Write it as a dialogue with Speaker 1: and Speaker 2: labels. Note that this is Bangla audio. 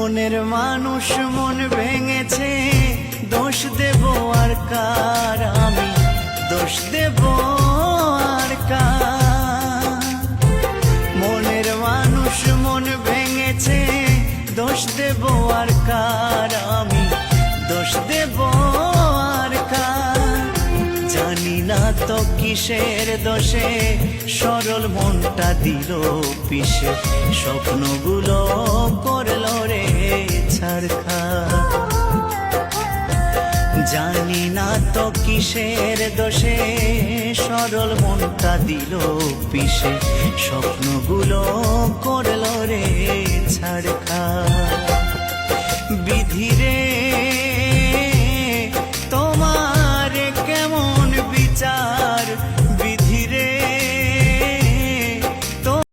Speaker 1: মনের মানুষ মন ভেঙেছে, দোষ দেব আর কার আমি, দোষ দেব আর কার। মনের মানুষ মন ভেঙেছে, দোষ দেব আর কার আমি, দোষ দেব আর কার। জানি না তো কিসের দোষে সরল মনটা দিল পিষে, স্বপ্নগুলো করলো রে ছারখার। জানি না তো কিসের দোষে সরল মনটা দিল পিষে, স্বপ্নগুলো করলো রে ছারখার।